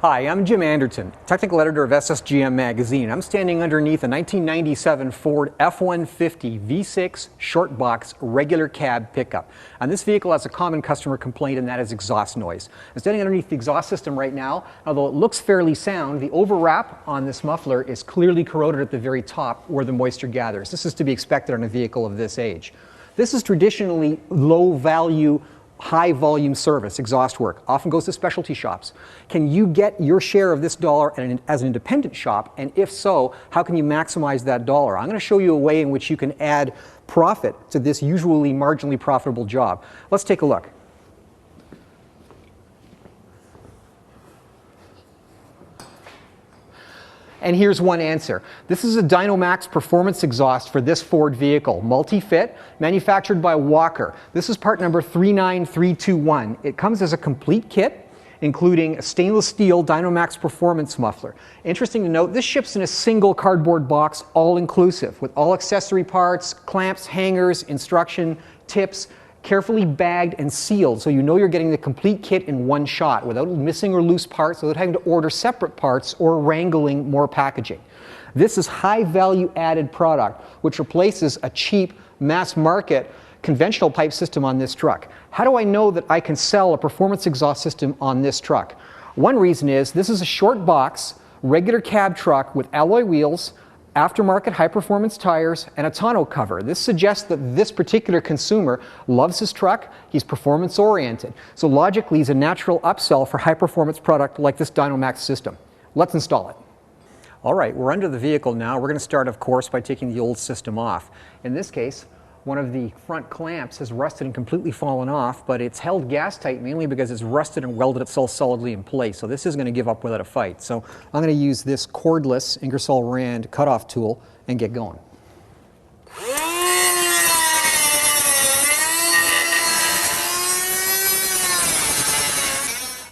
Hi, I'm Jim Anderton, technical editor of SSGM magazine. I'm standing underneath a 1997 Ford F-150 V6 short box regular cab pickup. And this vehicle has a common customer complaint, and that is exhaust noise. I'm standing underneath the exhaust system right now. Although it looks fairly sound, the overwrap on this muffler is clearly corroded at the very top where the moisture gathers. This is to be expected on a vehicle of this age. This is traditionally low value, high volume service, exhaust work, often goes to specialty shops. Can you get your share of this dollar as an independent shop? And if so, how can you maximize that dollar? I'm going to show you a way in which you can add profit to this usually marginally profitable job. Let's take a look. And here's one answer. This is a DynoMax performance exhaust for this Ford vehicle, multi-fit, manufactured by Walker. This is part number 39321. It comes as a complete kit, including a stainless steel DynoMax performance muffler. Interesting to note, this ships in a single cardboard box, all inclusive, with all accessory parts, clamps, hangers, instruction, tips, carefully bagged and sealed, so you know you're getting the complete kit in one shot without missing or loose parts, without having to order separate parts or wrangling more packaging. This is high value added product which replaces a cheap mass market conventional pipe system on this truck. How do I know that I can sell a performance exhaust system on this truck? One reason is this is a short box, regular cab truck with alloy wheels, aftermarket high-performance tires, and a tonneau cover. This suggests that this particular consumer loves his truck, he's performance-oriented. So logically, he's a natural upsell for high-performance product like this DynoMax system. Let's install it. All right, we're under the vehicle now. We're going to start, of course, by taking the old system off. In this case, one of the front clamps has rusted and completely fallen off, but it's held gas tight mainly because it's rusted and welded itself solidly in place. So this isn't going to give up without a fight. So I'm going to use this cordless Ingersoll Rand cutoff tool and get going.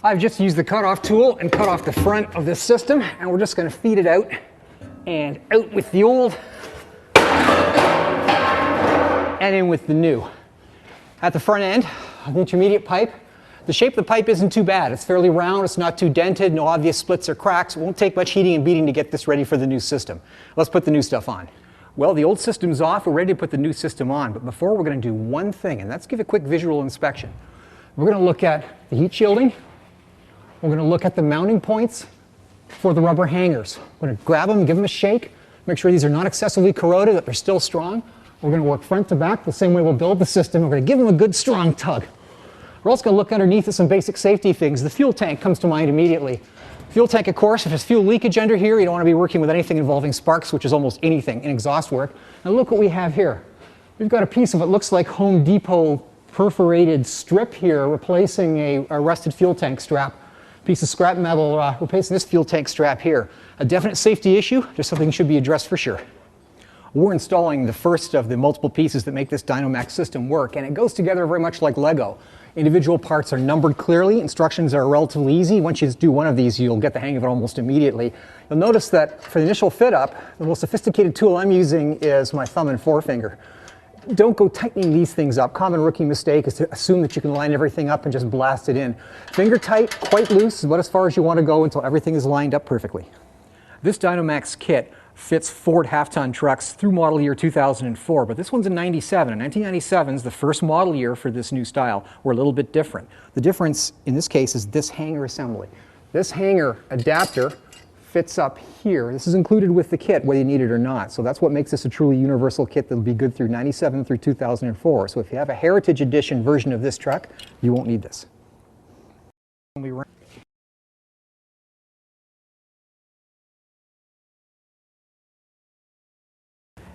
I've just used the cutoff tool and cut off the front of this system, and we're just going to feed it out and out with the old and in with the new. At the front end, an intermediate pipe. The shape of the pipe isn't too bad. It's fairly round, it's not too dented, no obvious splits or cracks. It won't take much heating and beating to get this ready for the new system. Let's put the new stuff on. Well, the old system's off, we're ready to put the new system on, but before we're going to do one thing, and that's give a quick visual inspection. We're going to look at the heat shielding, we're going to look at the mounting points for the rubber hangers. We're going to grab them, give them a shake, make sure these are not excessively corroded, that they're still strong. We're going to work front to back the same way we'll build the system. We're going to give them a good strong tug. We're also going to look underneath at some basic safety things. The fuel tank comes to mind immediately. Fuel tank, of course, if there's fuel leakage under here, you don't want to be working with anything involving sparks, which is almost anything in exhaust work. And look what we have here. We've got a piece of what looks like Home Depot perforated strip here, replacing a rusted fuel tank strap. Piece of scrap metal replacing this fuel tank strap here. A definite safety issue, just something that should be addressed for sure. We're installing the first of the multiple pieces that make this DynoMax system work, and it goes together very much like Lego. Individual parts are numbered clearly, instructions are relatively easy. Once you do one of these, you'll get the hang of it almost immediately. You'll notice that for the initial fit up, the most sophisticated tool I'm using is my thumb and forefinger. Don't go tightening these things up. Common rookie mistake is to assume that you can line everything up and just blast it in. Finger tight, quite loose, is about as far as you want to go until everything is lined up perfectly. This DynoMax kit fits Ford half-ton trucks through model year 2004, but this one's in 97, and 1997 is the first model year for this new style. We're a little bit different. The difference in this case is this hanger assembly. This hanger adapter fits up here. This is included with the kit, whether you need it or not. So that's what makes this a truly universal kit that'll be good through 97 through 2004. So if you have a Heritage Edition version of this truck, you won't need this.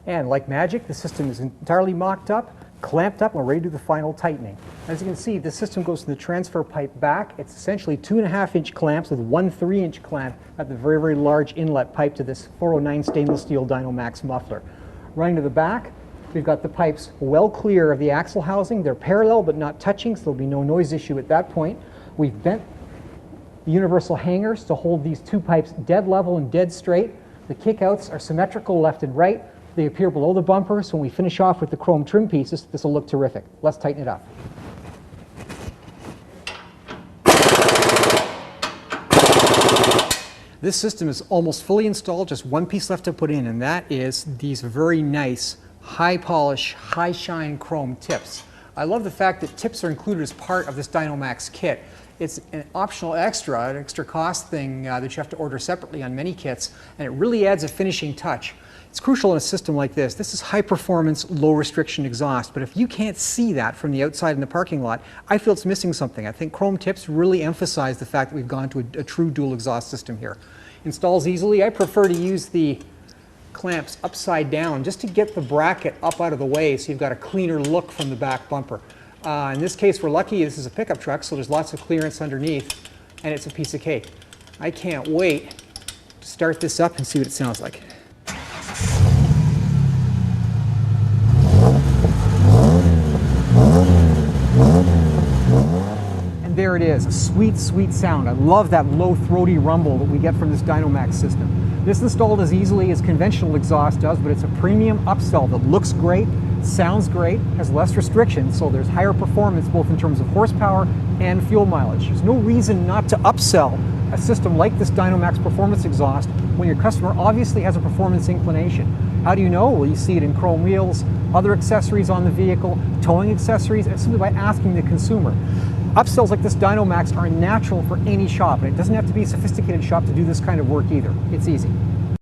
And like magic, the system is entirely mocked up, clamped up, and we're ready to do the final tightening. As you can see, the system goes to the transfer pipe back. It's essentially 2.5-inch clamps with one 3-inch clamp at the very, very large inlet pipe to this 409 stainless steel DynoMax muffler. Running to the back, we've got the pipes well clear of the axle housing. They're parallel but not touching, so there'll be no noise issue at that point. We've bent the universal hangers to hold these two pipes dead level and dead straight. The kickouts are symmetrical left and right. They appear below the bumper, so when we finish off with the chrome trim pieces, this will look terrific. Let's tighten it up. This system is almost fully installed, just one piece left to put in, and that is these very nice, high polish, high shine chrome tips. I love the fact that tips are included as part of this DynoMax kit. It's an optional extra, an extra cost thing that you have to order separately on many kits, and it really adds a finishing touch. It's crucial in a system like this. This is high performance, low restriction exhaust, but if you can't see that from the outside in the parking lot, I feel it's missing something. I think chrome tips really emphasize the fact that we've gone to a true dual exhaust system here. Installs easily. I prefer to use the clamps upside down just to get the bracket up out of the way so you've got a cleaner look from the back bumper. In this case, we're lucky this is a pickup truck, so there's lots of clearance underneath, and it's a piece of cake. I can't wait to start this up and see what it sounds like. There it is, a sweet, sweet sound. I love that low throaty rumble that we get from this DynoMax system. This installed as easily as conventional exhaust does, but it's a premium upsell that looks great, sounds great, has less restrictions, so there's higher performance both in terms of horsepower and fuel mileage. There's no reason not to upsell a system like this DynoMax performance exhaust when your customer obviously has a performance inclination. How do you know? Well, you see it in chrome wheels, other accessories on the vehicle, towing accessories, and simply by asking the consumer. Upsells like this DynoMax are natural for any shop, and it doesn't have to be a sophisticated shop to do this kind of work either. It's easy.